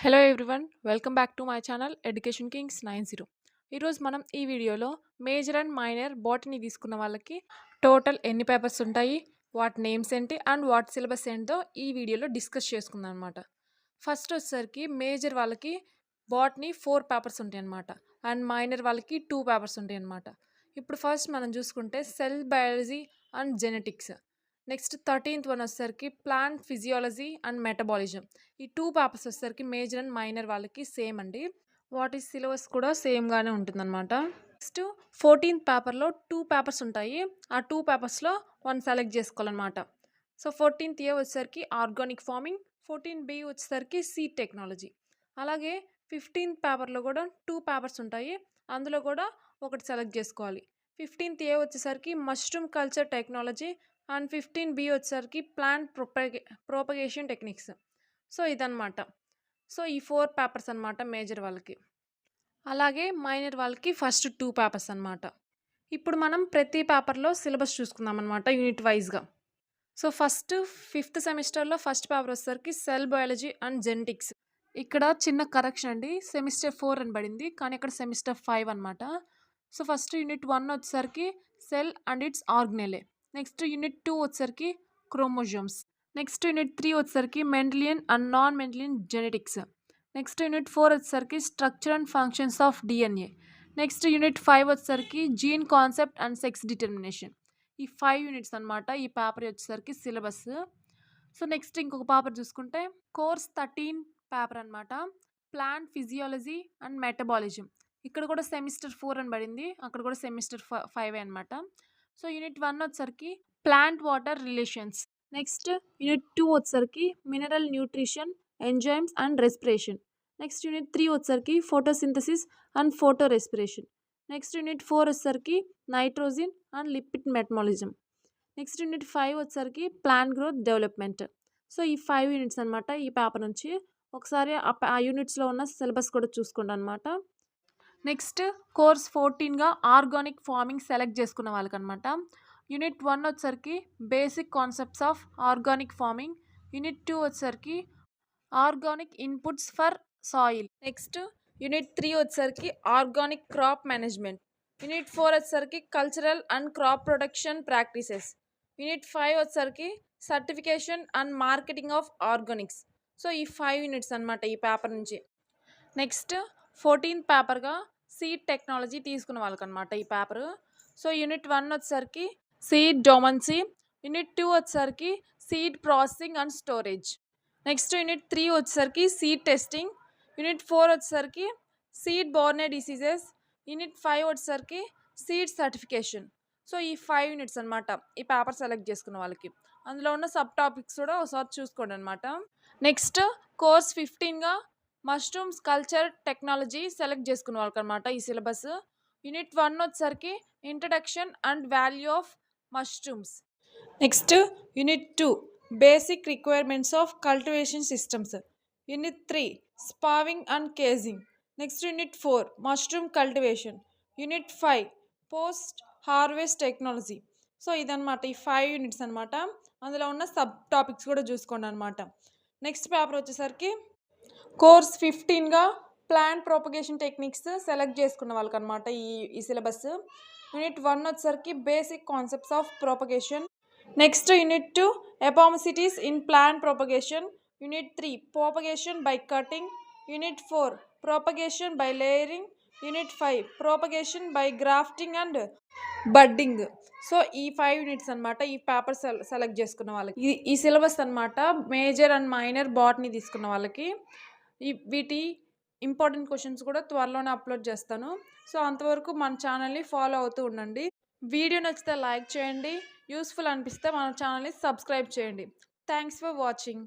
Hello everyone, welcome back to my channel education Kings 90. ఈరోజు మనం ఈ వీడియోలో మేజర్ అండ్ మైనర్ బాటనీ తీసుకున్న వాళ్ళకి టోటల్ ఎన్ని పేపర్స్ ఉంటాయి, వాటి నేమ్స్ ఏంటి అండ్ వాటి సిలబస్ ఏంటో ఈ వీడియోలో డిస్కస్ చేసుకుందాం అనమాట. ఫస్ట్ వచ్చేసరికి మేజర్ వాళ్ళకి బాటనీ 4 పేపర్స్ ఉంటాయి అనమాట అండ్ మైనర్ వాళ్ళకి 2 పేపర్స్ ఉంటాయి అనమాట. ఇప్పుడు ఫస్ట్ మనం చూసుకుంటే cell biology and genetics. Next 13th one వచ్చేసరికి ప్లాంట్ ఫిజియాలజీ అండ్ మెటబాలిజం. ఈ 2 పేపర్స్ వచ్చేసరికి మేజర్ అండ్ మైనర్ వాళ్ళకి సేమ్ అండి. వాటి సిలబస్ కూడా సేమ్గానే ఉంటుందన్నమాట. నెక్స్ట్ 14th పేపర్లో 2 పేపర్స్ ఉంటాయి. ఆ 2 పేపర్స్లో 1 సెలెక్ట్ చేసుకోవాలన్నమాట. సో 14th ఏ వచ్చేసరికి ఆర్గానిక్ ఫార్మింగ్, 14B వచ్చేసరికి సీడ్ టెక్నాలజీ. అలాగే 15th పేపర్లో కూడా 2 పేపర్స్ ఉంటాయి. అందులో కూడా ఒకటి సెలెక్ట్ చేసుకోవాలి. 15th ఏ వచ్చేసరికి mushroom culture technology and 15B వచ్చేసరికి ప్లాంట్ ప్రోపగేషన్ టెక్నిక్స్. సో ఇదన్నమాట. సో ఈ 4 పేపర్స్ అనమాట మేజర్ వాళ్ళకి. అలాగే మైనర్ వాళ్ళకి ఫస్ట్ 2 పేపర్స్ అనమాట. ఇప్పుడు మనం ప్రతి పేపర్లో సిలబస్ చూసుకుందాం అనమాట యూనిట్ వైజ్గా. సో ఫస్ట్ 5th సెమిస్టర్లో ఫస్ట్ పేపర్ వచ్చేసరికి సెల్ బయాలజీ అండ్ జెనెటిక్స్. ఇక్కడ చిన్న కరెక్షన్ అండి, సెమిస్టర్ 4 అని పడింది కానీ ఇక్కడ సెమిస్టర్ 5 అనమాట. సో ఫస్ట్ యూనిట్ 1 వచ్చేసరికి cell and its organelle. Next unit 2 వచ్చేసరికి క్రోమోజోమ్స్. నెక్స్ట్ యూనిట్ 3 వచ్చేసరికి Mendelian and non Mendelian genetics. Next unit 4 వచ్చేసరికి structure and functions of DNA. Next unit 5 వచ్చేసరికి gene concept and sex determination. ఈ 5 units అనమాట ఈ paper వచ్చేసరికి syllabus. So next ఇంకొక paper చూసుకుంటే కోర్స్ 13 పేపర్ అనమాట, ప్లాంట్ ఫిజియాలజీ అండ్ మెటబాలిజం. ఇక్కడ కూడా సెమిస్టర్ 4 అని పడింది, అక్కడ కూడా సెమిస్టర్ 5 అనమాట. సో యూనిట్ 1 వచ్చేసరికి plant water relations. Next unit 2 వచ్చేసరికి mineral nutrition, enzymes and respiration. Next unit 3 వచ్చేసరికి photosynthesis and photo respiration. Next unit 4 వచ్చేసరికి nitrogen and lipid metabolism. Next unit 5 వచ్చేసరికి ప్లాంట్ గ్రోత్ డెవలప్మెంట్. సో ఈ 5 units అనమాట ఈ paper నుంచి. ఒకసారి ఆ యూనిట్స్లో ఉన్న సిలబస్ కూడా చూసుకోండి అనమాట. నెక్స్ట్ కోర్స్ 14గా ఆర్గానిక్ ఫార్మింగ్ సెలెక్ట్ చేసుకున్న వాళ్ళకనమాట. యూనిట్ 1 వచ్చేసరికి basic concepts of organic farming. Unit 2 వచ్చేసరికి organic inputs for soil. Next unit 3 వచ్చేసరికి ఆర్గానిక్ క్రాప్ మేనేజ్మెంట్. యూనిట్ 4 వచ్చేసరికి cultural and crop production practices. Unit 5 వచ్చేసరికి certification and marketing of organics. So ఈ 5 units అనమాట ఈ పేపర్ నుంచి. Next 14th పేపర్గా seed technology తీసుకున్న వాళ్ళకనమాట ఈ పేపర్. సో యూనిట్ 1 వచ్చేసరికి సీడ్ డొమన్సీ. యూనిట్ 2 వచ్చేసరికి seed processing and storage. Next unit 3 వచ్చేసరికి సీడ్ టెస్టింగ్. యూనిట్ 4 వచ్చేసరికి సీడ్ బోర్నే డిసీజెస్. యూనిట్ 5 వచ్చేసరికి సీడ్ సర్టిఫికేషన్. సో ఈ 5 యూనిట్స్ అనమాట ఈ పేపర్ సెలెక్ట్ చేసుకున్న వాళ్ళకి. అందులో ఉన్న సబ్ టాపిక్స్ కూడా ఒకసారి చూసుకోండి అనమాట. నెక్స్ట్ కోర్స్ 15గా మష్రూమ్స్ కల్చర్ టెక్నాలజీ సెలెక్ట్ చేసుకున్న వాళ్ళకి అనమాట ఈ సిలబస్. యూనిట్ 1 వచ్చేసరికి introduction and value of mushrooms. Next unit 2 basic requirements of cultivation systems. Unit 3 spawning and casing. Next unit 4 mushroom cultivation. Unit 5 post harvest technology. So ఇదనమాట ఈ 5 units అనమాట. అందులో ఉన్న సబ్ టాపిక్స్ కూడా చూసుకోండి అనమాట. నెక్స్ట్ పేపర్ వచ్చేసరికి కోర్స్ 15గా ప్లాంట్ ప్రొపగేషన్ టెక్నిక్స్ సెలెక్ట్ చేసుకున్న వాళ్ళకి అనమాట ఈ సిలబస్. యూనిట్ 1 వచ్చేసరికి basic concepts of propagation. Next unit 2 apomixis in plant propagation. Unit 3 propagation by cutting. Unit 4 propagation by layering. Unit 5 propagation by grafting and budding. So ఈ 5 units అనమాట ఈ paper select చేసుకున్న వాళ్ళకి. ఈ సిలబస్ అనమాట major and minor botany తీసుకున్న వాళ్ళకి. వీటి ఇంపార్టెంట్ క్వశ్చన్స్ కూడా త్వరలోనే అప్లోడ్ చేస్తాను. సో అంతవరకు మన ఛానల్ని ఫాలో అవుతూ ఉండండి. వీడియో నచ్చితే లైక్ చేయండి, యూస్ఫుల్ అనిపిస్తే మన ఛానల్ని సబ్స్క్రైబ్ చేయండి. Thanks for watching.